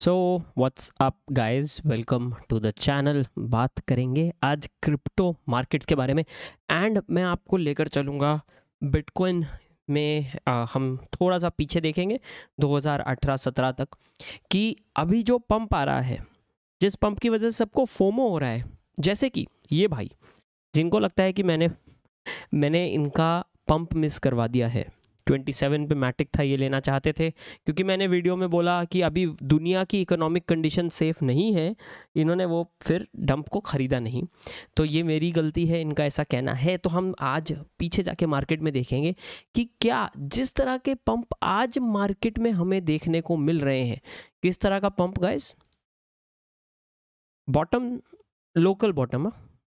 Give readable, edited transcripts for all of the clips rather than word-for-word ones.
So what's up guys, welcome to the channel. बात करेंगे आज क्रिप्टो मार्केट्स के बारे में एंड मैं आपको लेकर चलूँगा बिटकॉइन में। हम थोड़ा सा पीछे देखेंगे 2018-17 तक कि अभी जो पंप आ रहा है, जिस पंप की वजह से सबको फोमो हो रहा है, जैसे कि ये भाई जिनको लगता है कि मैंने इनका पंप मिस करवा दिया है। 27 पे मैटिक था, ये लेना चाहते थे क्योंकि मैंने वीडियो में बोला कि अभी दुनिया की इकोनॉमिक कंडीशन सेफ नहीं है, इन्होंने वो फिर डंप को ख़रीदा नहीं। तो ये मेरी गलती है, इनका ऐसा कहना है। तो हम आज पीछे जाके मार्केट में देखेंगे कि क्या जिस तरह के पंप आज मार्केट में हमें देखने को मिल रहे हैं, किस तरह का pump guys. Bottom, local bottom,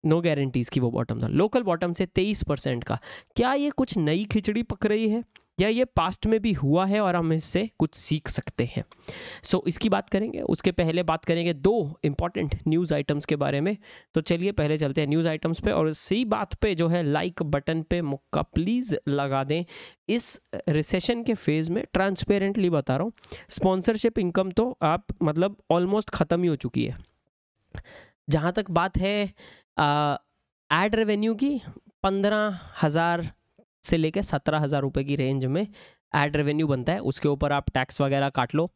no guarantees की वो बॉटम था, लोकल बॉटम से 23% का। क्या ये कुछ नई खिचड़ी पक रही है या ये पास्ट में भी हुआ है और हम इससे कुछ सीख सकते हैं? सो इसकी बात करेंगे। उसके पहले बात करेंगे दो इंपॉर्टेंट न्यूज़ आइटम्स के बारे में। तो चलिए पहले चलते हैं न्यूज़ आइटम्स पे, और इसी बात पे जो है लाइक बटन पे मुक्का प्लीज़ लगा दें। इस रिसेशन के फेज़ में ट्रांसपेरेंटली बता रहा हूँ, स्पॉन्सरशिप इनकम तो आप मतलब ऑलमोस्ट ख़त्म ही हो चुकी है। जहाँ तक बात है एड रेवेन्यू की, 15,000 से लेकर 17,000 रुपये की रेंज में एड रेवेन्यू बनता है। उसके ऊपर आप टैक्स वगैरह काट लो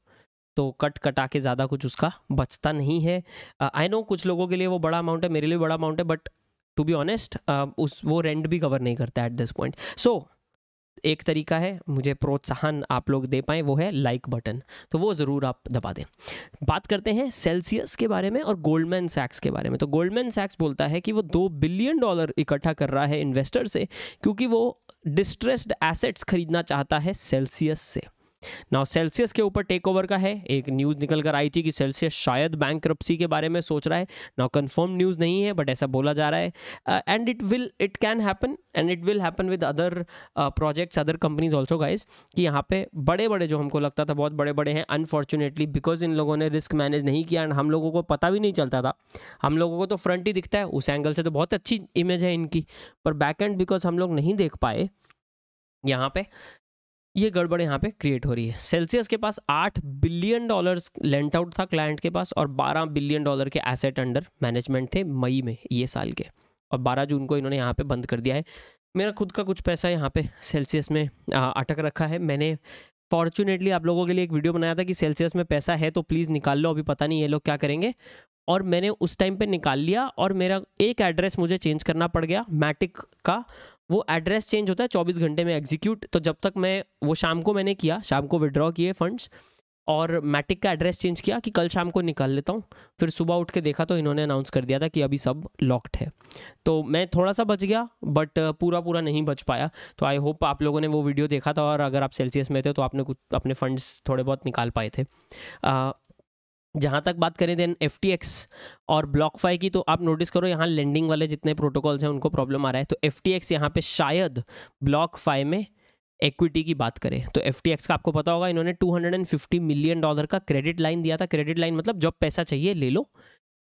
तो कटा के ज़्यादा कुछ उसका बचता नहीं है। आई नो कुछ लोगों के लिए वो बड़ा अमाउंट है, मेरे लिए बड़ा अमाउंट है, बट टू बी ऑनेस्ट वो रेंट भी कवर नहीं करता एट दिस पॉइंट। सो एक तरीका है मुझे प्रोत्साहन आप लोग दे पाएँ, वो है लाइक बटन, तो वो ज़रूर आप दबा दें। बात करते हैं सेल्सियस के बारे में और गोल्डमैन सैक्स के बारे में। तो गोल्डमैन सैक्स बोलता है कि वो $2 बिलियन इकट्ठा कर रहा है इन्वेस्टर से, क्योंकि वो डिस्ट्रेस्ड एसेट्स खरीदना चाहता है सेल्सियस से। नाउ सेल्सियस के ऊपर टेक ओवर का है, एक न्यूज़ निकल कर आई थी कि सेल्सियस शायद बैंकरप्सी के बारे में सोच रहा है। नाउ कंफर्म न्यूज़ नहीं है, बट ऐसा बोला जा रहा है and it can happen and it will happen with other projects, other companies also guys. कि यहाँ पे बड़े बड़े जो हमको लगता था बहुत बड़े बड़े हैं, अनफॉर्चुनेटली बिकॉज इन लोगों ने रिस्क मैनेज नहीं किया एंड हम लोगों को पता भी नहीं चलता था। हम लोगों को तो फ्रंट ही दिखता है, उस एंगल से तो बहुत अच्छी इमेज है इनकी, पर बैक एंड बिकॉज हम लोग नहीं देख पाए, यहाँ पे ये गड़बड़ यहाँ पे क्रिएट हो रही है। सेल्सियस के पास $8 बिलियन लेंट आउट था क्लाइंट के पास, और $12 बिलियन के एसेट अंडर मैनेजमेंट थे मई में ये साल के, और 12 जून को इन्होंने यहाँ पे बंद कर दिया है। मेरा खुद का कुछ पैसा यहाँ पे सेल्सियस में अटक रखा है। मैंने फॉर्चुनेटली आप लोगों के लिए एक वीडियो बनाया था कि सेल्सियस में पैसा है तो प्लीज़ निकाल लो, अभी पता नहीं ये लोग क्या करेंगे। और मैंने उस टाइम पे निकाल लिया, और मेरा एक एड्रेस मुझे चेंज करना पड़ गया मैटिक का। वो एड्रेस चेंज होता है 24 घंटे में एग्जीक्यूट, तो जब तक मैं वो शाम को मैंने किया, शाम को विड्रॉ किए फंड्स और मैटिक का एड्रेस चेंज किया कि कल शाम को निकाल लेता हूँ। फिर सुबह उठ के देखा तो इन्होंने अनाउंस कर दिया था कि अभी सब लॉक्ड है। तो मैं थोड़ा सा बच गया, बट पूरा नहीं बच पाया। तो आई होप आप लोगों ने वो वीडियो देखा था, और अगर आप सेल्सियस में थे तो आपने कुछ अपने फंड्स थोड़े बहुत निकाल पाए थे। जहाँ तक बात करें देन FTX और BlockFi की, तो आप नोटिस करो यहाँ लेंडिंग वाले जितने प्रोटोकॉल्स हैं उनको प्रॉब्लम आ रहा है। तो FTX यहाँ पे शायद BlockFi में इक्विटी की बात करें तो FTX का आपको पता होगा, इन्होंने $250 मिलियन का क्रेडिट लाइन दिया था। क्रेडिट लाइन मतलब जब पैसा चाहिए ले लो,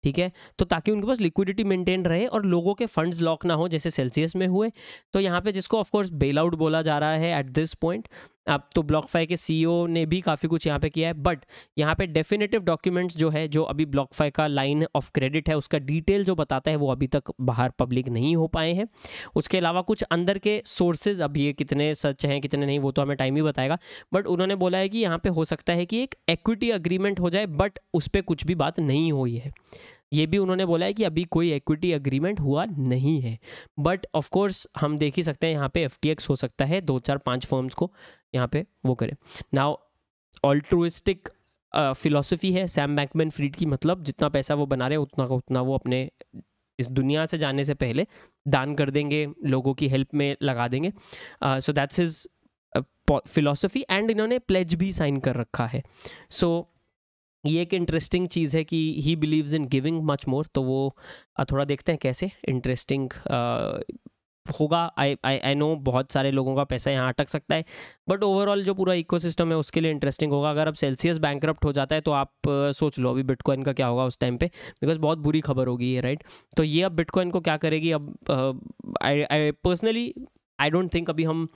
ठीक है, तो ताकि उनके पास लिक्विडिटी मेंटेन रहे और लोगों के फंड्स लॉक ना हो जैसे सेल्सियस में हुए। तो यहाँ पे जिसको ऑफ कोर्स बेल आउट बोला जा रहा है एट दिस पॉइंट। अब तो BlockFi के CEO ने भी काफ़ी कुछ यहाँ पे किया है, बट यहाँ पे डेफिनेटिव डॉक्यूमेंट्स जो है, जो अभी BlockFi का लाइन ऑफ क्रेडिट है उसका डिटेल जो बताता है, वो अभी तक बाहर पब्लिक नहीं हो पाए हैं। उसके अलावा कुछ अंदर के सोर्सेज, अब ये कितने सच हैं कितने नहीं वो तो हमें टाइम ही बताएगा, बट उन्होंने बोला है कि यहाँ पे हो सकता है कि एक एक्विटी अग्रीमेंट हो जाए, बट उस पर कुछ भी बात नहीं हुई है। ये भी उन्होंने बोला है कि अभी कोई एक्विटी एग्रीमेंट हुआ नहीं है, बट ऑफ कोर्स हम देख ही सकते हैं यहाँ पे FTX हो सकता है 2-4-5 फर्म्स को यहाँ पे वो करे। नाउ ऑल्ट्रुइस्टिक फिलॉसफी है सैम बैंकमैन फ्रीड की, मतलब जितना पैसा वो बना रहे उतना का उतना वो अपने इस दुनिया से जाने से पहले दान कर देंगे, लोगों की हेल्प में लगा देंगे। So that's his philosophy and इन्होंने प्लेज भी साइन कर रखा है। सो ये एक इंटरेस्टिंग चीज़ है कि he believes in giving much more. तो वो थोड़ा देखते हैं कैसे इंटरेस्टिंग होगा। आई नो बहुत सारे लोगों का पैसा यहाँ अटक सकता है, बट ओवरऑल जो पूरा इकोसिस्टम है उसके लिए इंटरेस्टिंग होगा। अगर अब सेल्सियस बैंकरप्ट हो जाता है तो आप सोच लो अभी बिटकॉइन का क्या होगा उस टाइम पे, बिकॉज बहुत बुरी खबर होगी ये, राइट। तो ये अब बिटकॉइन को क्या करेगी, अब I personally I don't think अभी हम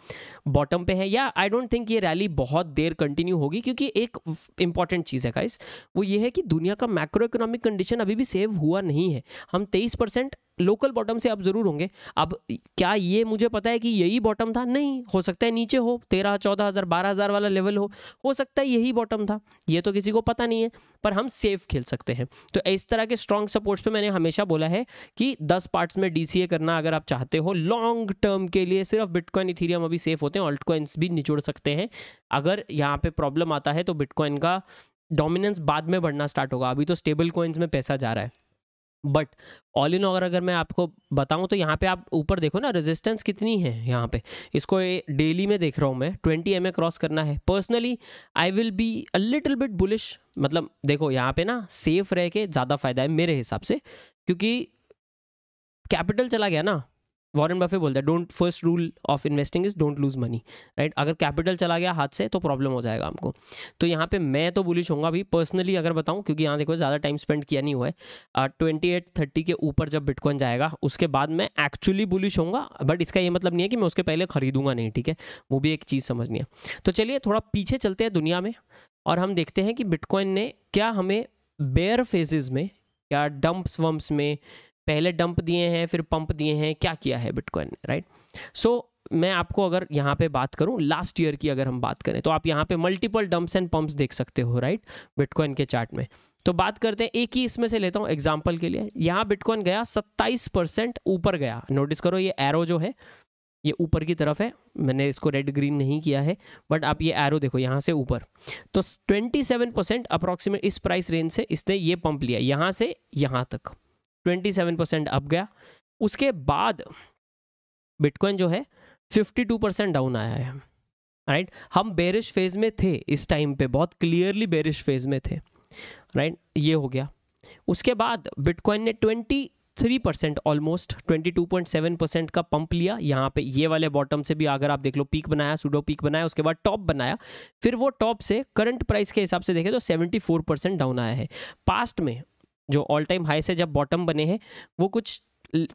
बॉटम पे हैं, या आई डोंट थिंक ये रैली बहुत देर कंटिन्यू होगी, क्योंकि एक इंपॉर्टेंट चीज़ है गाइस, वो ये है कि दुनिया का मैक्रो इकोनॉमिक कंडीशन अभी भी सेव हुआ नहीं है। हम 23% लोकल बॉटम से अब ज़रूर होंगे। अब क्या ये मुझे पता है कि यही बॉटम था? नहीं, हो सकता है नीचे हो, 13 14 हज़ार 12 हज़ार वाला लेवल हो सकता है यही बॉटम था, ये तो किसी को पता नहीं है, पर हम सेफ खेल सकते हैं। तो इस तरह के स्ट्रॉन्ग सपोर्ट्स पे मैंने हमेशा बोला है कि 10 पार्ट्स में DCA करना अगर आप चाहते हो लॉन्ग टर्म के लिए, सिर्फ बिटकॉइन इथीरियम अभी सेफ होते हैं, ऑल्ट कॉइन्स भी निचोड़ सकते हैं। अगर यहाँ पे प्रॉब्लम आता है तो बिटकॉइन का डोमिनेंस बाद में बढ़ना स्टार्ट होगा, अभी तो स्टेबल कॉइन्स में पैसा जा रहा है। बट ऑल इन अगर मैं आपको बताऊं तो यहाँ पे आप ऊपर देखो ना, रेजिस्टेंस कितनी है यहाँ पे, इसको डेली में देख रहा हूँ मैं, 20 MA क्रॉस करना है। Personally I will be a little bit bullish, मतलब देखो यहाँ पे ना सेफ रह के ज़्यादा फायदा है मेरे हिसाब से, क्योंकि कैपिटल चला गया ना, वॉरेन बफे बोलता है don't, first rule of investing is don't lose money, right. अगर कैपिटल चला गया हाथ से तो प्रॉब्लम हो जाएगा हमको। तो यहाँ पे मैं तो बुलिश होऊंगा अभी पर्सनली अगर बताऊँ, क्योंकि यहाँ देखो ज़्यादा टाइम स्पेंड किया नहीं हुआ है। 2830 के ऊपर जब बिटकॉइन जाएगा उसके बाद मैं एक्चुअली बुलिश होऊंगा, बट इसका ये मतलब नहीं है कि मैं उसके पहले खरीदूंगा नहीं, ठीक है, वो भी एक चीज़ समझनी है। तो चलिए थोड़ा पीछे चलते हैं दुनिया में और हम देखते हैं कि बिटकॉइन ने क्या हमें बेयर फेजेस में या डंप्स वम्प्स में, पहले डंप दिए हैं फिर पंप दिए हैं, क्या किया है बिटकॉइन ने, राइट। सो मैं आपको अगर यहाँ पे बात करूँ लास्ट ईयर की अगर हम बात करें तो आप यहाँ पे मल्टीपल डंप्स एंड पंप्स देख सकते हो, राइट, बिटकॉइन के चार्ट में। तो बात करते हैं, एक ही इसमें से लेता हूँ एग्जाम्पल के लिए। यहाँ बिटकॉइन गया 27% ऊपर गया, नोटिस करो ये एरो जो है ये ऊपर की तरफ है, मैंने इसको रेड ग्रीन नहीं किया है, बट आप ये एरो देखो यहाँ से ऊपर, तो 27% अप्रॉक्सीमेट इस प्राइस रेंज से इसने ये पंप लिया, यहाँ से यहाँ तक 27% अप गया। उसके बाद बिटकॉइन जो है 52% डाउन आया है, राइट। हम बेरिश फेज में थे इस टाइम पे, बहुत क्लियरली बेरिश फेज में थे, राइट, ये हो गया। उसके बाद बिटकॉइन ने 23% ऑलमोस्ट 22.7% का पंप लिया यहाँ पे, ये वाले बॉटम से भी अगर आप देख लो पीक बनाया, सूडो पीक बनाया, उसके बाद टॉप बनाया, फिर वो टॉप से करंट प्राइस के हिसाब से देखें तो 74% डाउन आया है। पास्ट में जो ऑल टाइम हाई से जब बॉटम बने हैं वो कुछ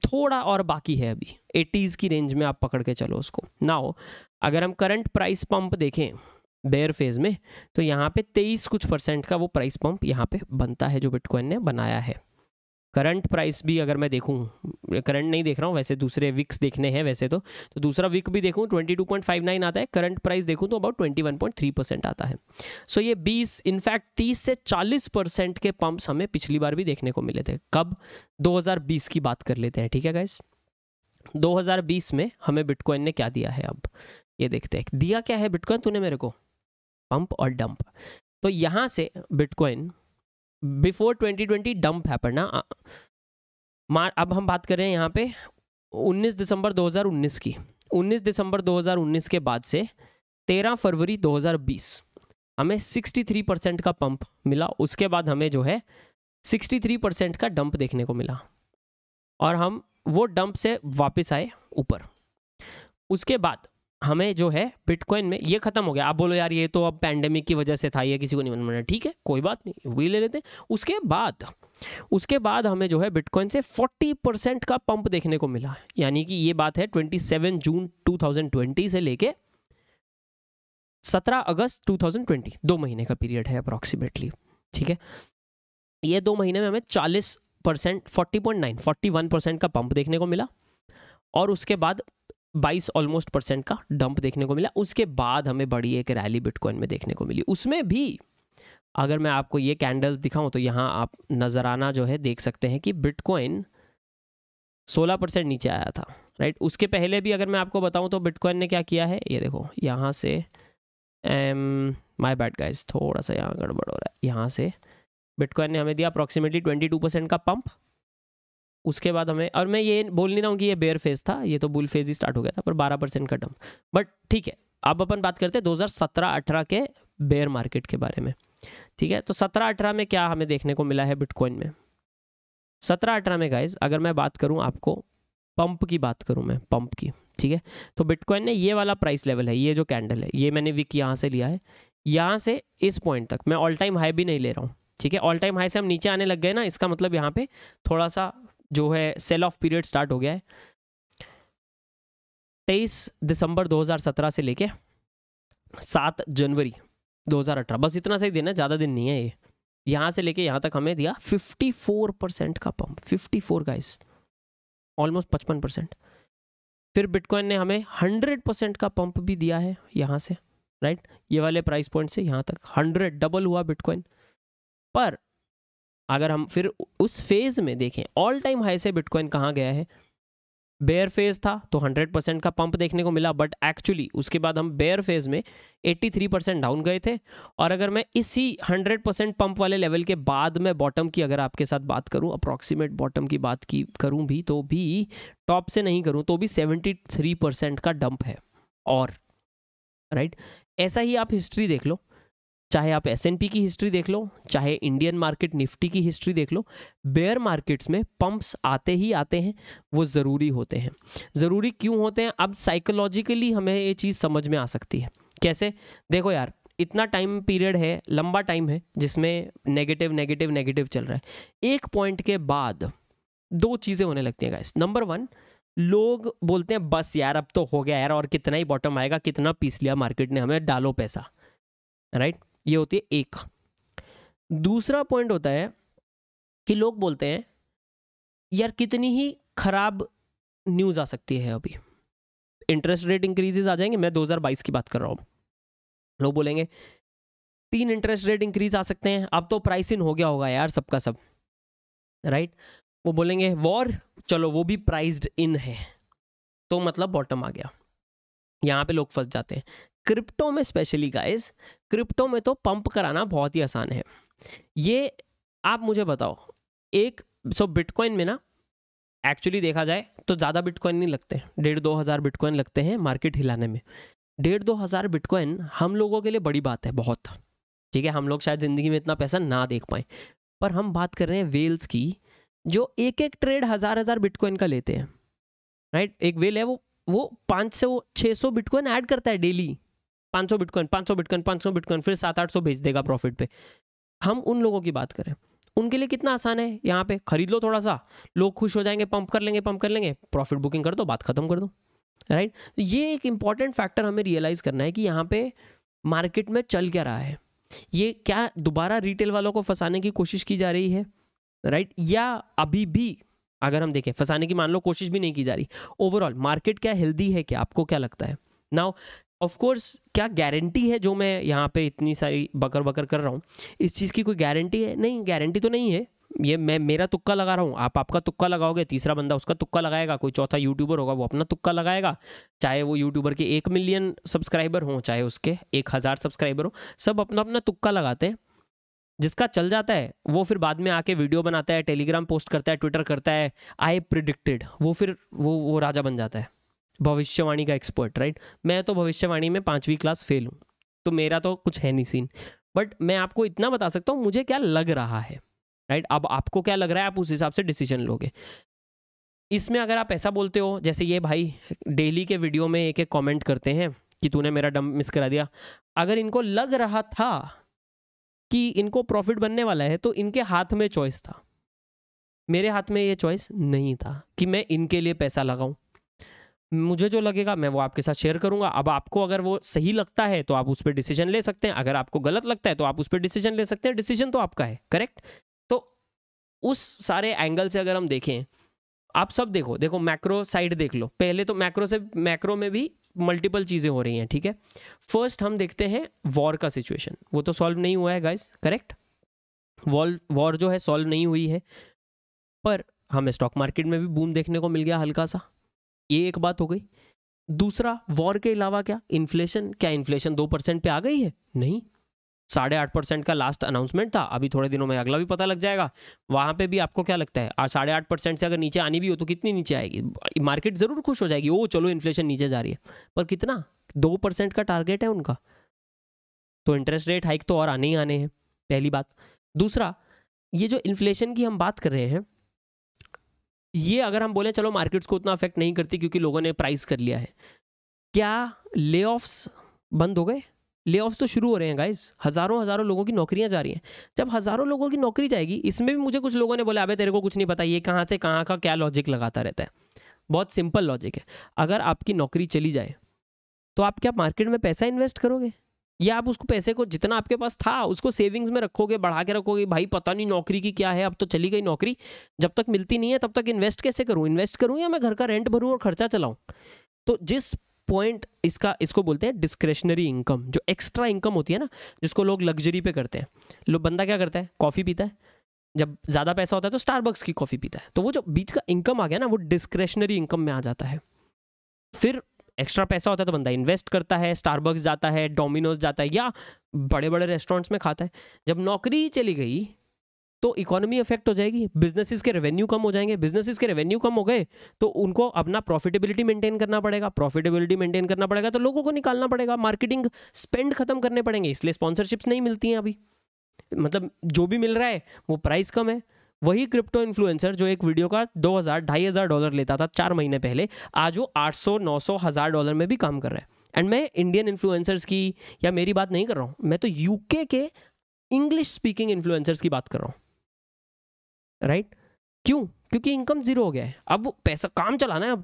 थोड़ा और बाकी है, अभी 80s की रेंज में आप पकड़ के चलो उसको ना हो। अगर हम करंट प्राइस पंप देखें बेयर फेज में तो यहाँ पे 23 कुछ % का वो प्राइस पंप यहाँ पे बनता है जो बिटकॉइन ने बनाया है। करंट प्राइस भी अगर मैं देखूँ, करंट नहीं देख रहा हूँ वैसे, दूसरे विक्स देखने हैं वैसे तो दूसरा विक भी देखूँ 22.59 आता है, करंट प्राइस देखूँ तो अबाउट 21.3% आता है। सो ये 20 इनफैक्ट 30 से 40% के पंप्स हमें पिछली बार भी देखने को मिले थे। कब? 2020 की बात कर लेते हैं, ठीक है गाइस। 2020 में हमें बिटकॉइन ने क्या दिया है, अब ये देखते हैं। दिया क्या है बिटकॉइन तूने मेरे को? पंप और डंप। तो यहाँ से बिटकॉइन बिफोर 2020 डंप हैपन ना, अब हम बात कर रहे हैं यहाँ पे 19 दिसंबर 2019 की। 19 दिसंबर 2019 के बाद से 13 फरवरी 2020 हमें 63% का पंप मिला। उसके बाद हमें जो है 63% का डंप देखने को मिला और हम वो डंप से वापस आए ऊपर। उसके बाद हमें जो है बिटकॉइन में ये खत्म हो गया। आप बोलो यार ये तो अब पैंडेमिक की वजह से था, ये किसी को नहीं मालूम, ठीक है कोई बात नहीं, वही ले लेते हैं। उसके बाद हमें जो है बिटकॉइन से 40% का पंप देखने को मिला, यानी कि ये बात है 27 जून 2020 से लेके 17 अगस्त 2020, 2 महीने का पीरियड है अप्रॉक्सीमेटली, ठीक है। ये 2 महीने में हमें 40%, 41% का पंप देखने को मिला और उसके बाद 22 ऑलमोस्ट % का डंप देखने को मिला। उसके बाद हमें बड़ी एक रैली बिटकॉइन में देखने को मिली। उसमें भी अगर मैं आपको ये कैंडल्स दिखाऊं तो यहाँ आप नजराना जो है देख सकते हैं कि बिटकॉइन 16% नीचे आया था, राइट। उसके पहले भी अगर मैं आपको बताऊं तो बिटकॉइन ने क्या किया है, ये देखो यहाँ से, माय बैड गाइस, थोड़ा सा यहाँ गड़बड़ हो रहा है। यहाँ से बिटकॉइन ने हमें दिया अप्रॉक्सीमेटली 22% का पंप। उसके बाद हमें, और मैं ये बोल नहीं रहा हूँ कि ये बेयर फेज था, ये तो बुल फेज ही स्टार्ट हो गया था, पर 12% का डंप। बट ठीक है, अब अपन बात करते हैं 2017-18 के बेयर मार्केट के बारे में, ठीक है। तो 17-18 में क्या हमें देखने को मिला है बिटकॉइन में? 17-18 में गाइज अगर मैं बात करूँ, आपको पंप की बात करूँ मैं, पंप की, ठीक है, तो बिटकॉइन ने ये वाला प्राइस लेवल है, ये जो कैंडल है, ये मैंने विक यहाँ से लिया है, यहाँ से इस पॉइंट तक, मैं ऑल टाइम हाई भी नहीं ले रहा हूँ, ठीक है। ऑल टाइम हाई से हम नीचे आने लग गए ना, इसका मतलब यहाँ पे थोड़ा सा जो है सेल ऑफ पीरियड स्टार्ट हो गया है। 23 दिसंबर 2017 से लेके 7 जनवरी 2018, बस इतना सही दिन है, ज़्यादा दिन नहीं है ये। यहाँ से लेके यहाँ तक हमें दिया 54% का पंप, 54 गाइस, ऑलमोस्ट 55%। फिर बिटकॉइन ने हमें 100% का पंप भी दिया है यहाँ से, राइट, ये वाले प्राइस पॉइंट से यहाँ तक 100 डबल हुआ बिटकॉइन। पर अगर हम फिर उस फेज में देखें, ऑल टाइम हाई से बिटकॉइन कहाँ गया है, बेयर फेज था तो 100% का पंप देखने को मिला, बट एक्चुअली उसके बाद हम बेयर फेज में 83% डाउन गए थे। और अगर मैं इसी 100% पंप वाले लेवल के बाद में बॉटम की अगर आपके साथ बात करूं, अप्रॉक्सीमेट बॉटम की बात की करूं भी, तो भी टॉप से नहीं करूं तो भी 73% का डंप है। और राइट, ऐसा ही आप हिस्ट्री देख लो, चाहे आप S&P की हिस्ट्री देख लो, चाहे इंडियन मार्केट निफ्टी की हिस्ट्री देख लो, बेयर मार्केट्स में पंप्स आते ही आते हैं, वो ज़रूरी होते हैं। ज़रूरी क्यों होते हैं, अब साइकोलॉजिकली हमें ये चीज़ समझ में आ सकती है। कैसे, देखो यार, इतना टाइम पीरियड है, लंबा टाइम है जिसमें नेगेटिव नेगेटिव नेगेटिव चल रहा है। एक पॉइंट के बाद दो चीज़ें होने लगती हैं गाइस। नंबर 1, लोग बोलते हैं बस यार अब तो हो गया यार, और कितना ही बॉटम आएगा, कितना पीस लिया मार्केट ने हमें, डालो पैसा, राइट, ये होती है एक। दूसरा पॉइंट होता है कि लोग बोलते हैं यार कितनी ही खराब न्यूज़ आ सकती है, अभी इंटरेस्ट रेट इंक्रीजेस आ जाएंगे, मैं 2022 की बात कर रहा हूँ, लोग बोलेंगे 3 इंटरेस्ट रेट इंक्रीज आ सकते हैं, अब तो प्राइस इन हो गया होगा यार सबका सब, राइट। वो बोलेंगे वॉर, चलो वो भी प्राइस्ड इन है, तो मतलब बॉटम आ गया। यहाँ पे लोग फंस जाते हैं। क्रिप्टो में स्पेशली गाइस, क्रिप्टो में तो पंप कराना बहुत ही आसान है। ये आप मुझे बताओ, बिटकॉइन में ना एक्चुअली देखा जाए तो ज़्यादा बिटकॉइन नहीं लगते, 1,500-2 हज़ार बिटकॉइन लगते हैं मार्केट हिलाने में। 1,500-2 हज़ार बिटकॉइन हम लोगों के लिए बड़ी बात है, बहुत, ठीक है, हम लोग शायद ज़िंदगी में इतना पैसा ना देख पाए, पर हम बात कर रहे हैं वेल्स की, जो एक एक ट्रेड 1,000 बिटकॉइन का लेते हैं, राइट। एक वेल है वो 500-600 बिटकॉइन ऐड करता है डेली, 500 बिटकॉइन 500 बिटकॉइन 500 बिटकॉइन, फिर 700-800 भेज देगा प्रॉफिट पे। हम उन लोगों की बात करें, उनके लिए कितना आसान है, यहाँ पे खरीद लो थोड़ा सा, लोग खुश हो जाएंगे, पंप कर लेंगे, प्रॉफिट बुकिंग कर दो, बात खत्म कर दो, राइट। ये एक इंपॉर्टेंट फैक्टर हमें रियलाइज करना है कि यहाँ पे मार्केट में चल क्या रहा है। ये क्या दोबारा रिटेल वालों को फंसाने की कोशिश की जा रही है, राइट, या अभी भी अगर हम देखें फंसाने की मान लो कोशिश भी नहीं की जा रही, ओवरऑल मार्केट क्या हेल्दी है, क्या आपको क्या लगता है? नाउ ऑफ कोर्स, क्या गारंटी है जो मैं यहाँ पे इतनी सारी बकर बकर कर रहा हूँ, इस चीज़ की कोई गारंटी है? नहीं, गारंटी तो नहीं है, ये मैं मेरा तुक्का लगा रहा हूँ, आप आपका तुक्का लगाओगे, तीसरा बंदा उसका तुक्का लगाएगा, कोई चौथा यूट्यूबर होगा वो अपना तुक्का लगाएगा, चाहे वो यूट्यूबर के 1 मिलियन सब्सक्राइबर हों, चाहे उसके 1,000 सब्सक्राइबर हो, सब अपना अपना तुक्का लगाते हैं। जिसका चल जाता है वो फिर बाद में आके वीडियो बनाता है, टेलीग्राम पोस्ट करता है, ट्विटर करता है, आई प्रिडिक्टेड, वो फिर वो राजा बन जाता है, भविष्यवाणी का एक्सपर्ट, राइट। मैं तो भविष्यवाणी में 5वीं क्लास फेल हूँ, तो मेरा तो कुछ है नहीं सीन, बट मैं आपको इतना बता सकता हूँ मुझे क्या लग रहा है, राइट। अब आपको क्या लग रहा है, आप उस हिसाब से डिसीजन लोगे। इसमें अगर आप ऐसा बोलते हो, जैसे ये भाई डेली के वीडियो में एक एक कॉमेंट करते हैं कि तूने मेरा डंप मिस करा दिया, अगर इनको लग रहा था कि इनको प्रॉफिट बनने वाला है तो इनके हाथ में चॉइस था, मेरे हाथ में ये चॉइस नहीं था कि मैं इनके लिए पैसा लगाऊं। मुझे जो लगेगा मैं वो आपके साथ शेयर करूंगा। अब आपको अगर वो सही लगता है तो आप उस पर डिसीजन ले सकते हैं, अगर आपको गलत लगता है तो आप उस पर डिसीजन ले सकते हैं, डिसीजन तो आपका है, करेक्ट। तो उस सारे एंगल से अगर हम देखें, आप सब देखो मैक्रो साइड देख लो, पहले तो मैक्रो में भी मल्टीपल चीज़ें हो रही हैं, ठीक है। फर्स्ट हम देखते हैं वॉर का सिचुएशन, वो तो सॉल्व नहीं हुआ है गाइस, करेक्ट। वॉर जो है सॉल्व नहीं हुई है, पर हमें स्टॉक मार्केट में भी बूम देखने को मिल गया हल्का सा, ये एक बात हो गई। दूसरा, वॉर के अलावा क्या इन्फ्लेशन, क्या इन्फ्लेशन 2% पे आ गई है? नहीं, 8.5% का लास्ट अनाउंसमेंट था, अभी थोड़े दिनों में अगला भी पता लग जाएगा, वहाँ पे भी आपको क्या लगता है 8.5% से अगर नीचे आनी भी हो तो कितनी नीचे आएगी? मार्केट ज़रूर खुश हो जाएगी, ओ चलो इन्फ्लेशन नीचे जा रही है, पर कितना? 2% का टारगेट है उनका, तो इंटरेस्ट रेट हाइक तो और आने ही आने हैं, पहली बात। दूसरा, ये जो इन्फ्लेशन की हम बात कर रहे हैं, ये अगर हम बोलें चलो मार्केट्स को उतना अफेक्ट नहीं करती क्योंकि लोगों ने प्राइस कर लिया है, क्या ले ऑफ्स बंद हो गए? ले ऑफ्स तो शुरू हो रहे हैं गाइस, हज़ारों लोगों की नौकरियां जा रही हैं। जब हज़ारों लोगों की नौकरी जाएगी, इसमें भी मुझे कुछ लोगों ने बोला अबे तेरे को कुछ नहीं पता, ये कहाँ से कहाँ का क्या लॉजिक लगाता रहता है। बहुत सिंपल लॉजिक है। अगर आपकी नौकरी चली जाए तो आप क्या मार्केट में पैसा इन्वेस्ट करोगे, या आप उसको पैसे को जितना आपके पास था उसको सेविंग्स में रखोगे, बढ़ा के रखोगे, भाई पता नहीं नौकरी की क्या है, अब तो चली गई नौकरी, जब तक मिलती नहीं है तब तक इन्वेस्ट कैसे करूं, इन्वेस्ट करूं या मैं घर का रेंट भरूं और खर्चा चलाऊं। तो जिस पॉइंट इसको बोलते हैं डिस्क्रेशनरी इनकम, जो एक्स्ट्रा इनकम होती है ना, जिसको लोग लग्जरी पे करते हैं। लोग बंदा क्या करता है, कॉफ़ी पीता है, जब ज़्यादा पैसा होता है तो स्टारबक्स की कॉफ़ी पीता है, तो वो जो बीच का इनकम आ गया ना वो डिस्क्रेशनरी इनकम में आ जाता है। फिर एक्स्ट्रा पैसा होता है तो बंदा इन्वेस्ट करता है, स्टारबक्स जाता है, डोमिनोज जाता है, या बड़े बड़े रेस्टोरेंट्स में खाता है। जब नौकरी चली गई तो इकोनॉमी अफेक्ट हो जाएगी, बिजनेसेस के रेवेन्यू कम हो जाएंगे, बिजनेसेस के रेवेन्यू कम हो गए तो उनको अपना प्रॉफिटेबिलिटी मेंटेन करना पड़ेगा, प्रॉफिटेबिलिटी मेंटेन करना पड़ेगा तो लोगों को निकालना पड़ेगा, मार्केटिंग स्पेंड खत्म करने पड़ेंगे, इसलिए स्पॉन्सरशिप्स नहीं मिलती हैं अभी, मतलब जो भी मिल रहा है वो प्राइस कम है। वही क्रिप्टो इन्फ्लुएंसर जो एक वीडियो का $2,000-$2,500 लेता था 4 महीने पहले, आज वो $800-900-1000 में भी काम कर रहा है। एंड मैं इंडियन इन्फ्लुएंसर्स की या मेरी बात नहीं कर रहा हूँ, मैं तो यूके के इंग्लिश स्पीकिंग इन्फ्लुएंसर्स की बात कर रहा हूँ, राइट? क्यों? क्योंकि इनकम जीरो हो गया है, अब पैसा काम चलाना है अब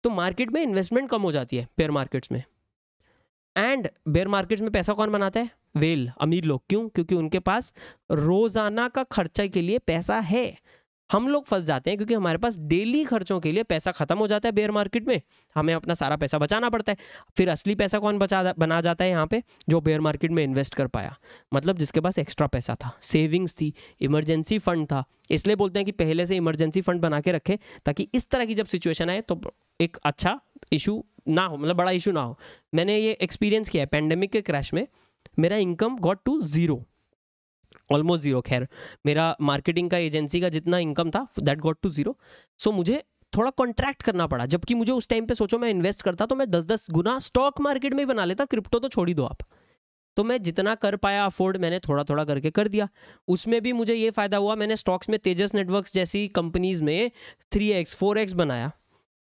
तो मार्केट में इन्वेस्टमेंट कम हो जाती है बेयर मार्केट्स में। एंड बेयर मार्केट्स में पैसा कौन बनाता है? वेल, अमीर लोग। क्यों? क्योंकि उनके पास रोजाना का खर्चा के लिए पैसा है। हम लोग फंस जाते हैं क्योंकि हमारे पास डेली खर्चों के लिए पैसा खत्म हो जाता है बेयर मार्केट में, हमें अपना सारा पैसा बचाना पड़ता है। फिर असली पैसा कौन बना जाता है यहाँ पे? जो बेयर मार्केट में इन्वेस्ट कर पाया, मतलब जिसके पास एक्स्ट्रा पैसा था, सेविंग्स थी, इमरजेंसी फंड था। इसलिए बोलते हैं कि पहले से इमरजेंसी फंड बना के रखें ताकि इस तरह की जब सिचुएशन आए तो एक अच्छा इशू ना हो, मतलब बड़ा इशू ना हो। मैंने ये एक्सपीरियंस किया है, पैंडेमिक के क्रैश में मेरा income got to zero, almost zero. खैर मेरा मार्केटिंग का एजेंसी का जितना इनकम था that got to zero. So मुझे थोड़ा कॉन्ट्रैक्ट करना पड़ा, जबकि मुझे उस टाइम पे सोचो मैं इन्वेस्ट करता तो मैं 10-10 गुना स्टॉक मार्केट में ही बना लेता, क्रिप्टो तो छोड़ ही दो आप। तो मैं जितना कर पाया अफोर्ड मैंने थोड़ा थोड़ा करके कर दिया। उसमें भी मुझे ये फ़ायदा हुआ, मैंने स्टॉक्स में तेजस नेटवर्क्स जैसी कंपनीज में 3x 4x बनाया,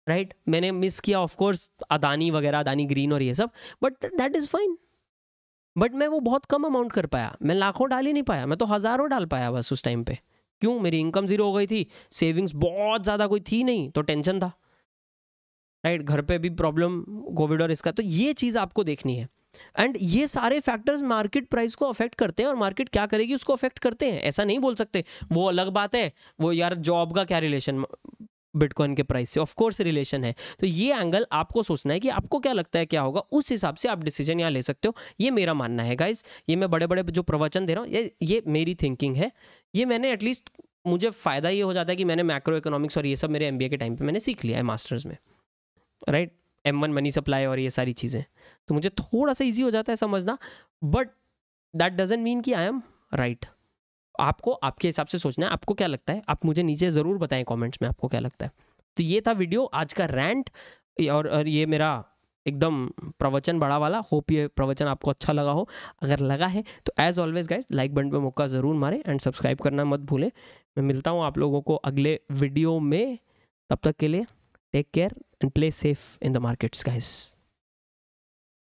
राइट? मैंने मिस किया ऑफकोर्स अदानी वगैरह, अदानी ग्रीन और ये सब, but that is fine. But मैं वो बहुत कम अमाउंट कर पाया, मैं लाखों डाल ही नहीं पाया, मैं तो हज़ारों डाल पाया बस उस टाइम पे। क्यों? मेरी इनकम जीरो हो गई थी, सेविंग्स बहुत ज़्यादा कोई थी नहीं, तो टेंशन था, राइट? घर पे भी प्रॉब्लम, कोविड और इसका, तो ये चीज़ आपको देखनी है। एंड ये सारे फैक्टर्स मार्केट प्राइस को अफेक्ट करते हैं और मार्केट क्या करेगी उसको अफेक्ट करते हैं। ऐसा नहीं बोल सकते वो अलग बात है, वो यार जॉब का क्या रिलेशन बिटकॉइन के प्राइस से, ऑफ कोर्स रिलेशन है। तो ये एंगल आपको सोचना है कि आपको क्या लगता है क्या होगा, उस हिसाब से आप डिसीजन यहाँ ले सकते हो। ये मेरा मानना है गाइस, ये मैं बड़े बड़े जो प्रवचन दे रहा हूँ ये मेरी थिंकिंग है। ये मैंने एटलीस्ट, मुझे फ़ायदा ये हो जाता है कि मैंने मैक्रो इकोनॉमिक्स और ये सब मेरे MBA के टाइम पे मैंने सीख लिया है मास्टर्स में, राइट? M1 मनी सप्लाई और ये सारी चीज़ें, तो मुझे थोड़ा सा ईजी हो जाता है समझना, बट दैट डजंट मीन कि आई एम राइट। आपको आपके हिसाब से सोचना है, आपको क्या लगता है आप मुझे नीचे ज़रूर बताएं कमेंट्स में आपको क्या लगता है। तो ये था वीडियो आज का रैंट और ये मेरा एकदम प्रवचन बड़ा वाला। होप ये प्रवचन आपको अच्छा लगा हो। अगर लगा है तो as always guys like button पे मुक्का ज़रूर मारें एंड सब्सक्राइब करना मत भूलें। मैं मिलता हूँ आप लोगों को अगले वीडियो में, तब तक के लिए take care and play safe in the markets guys.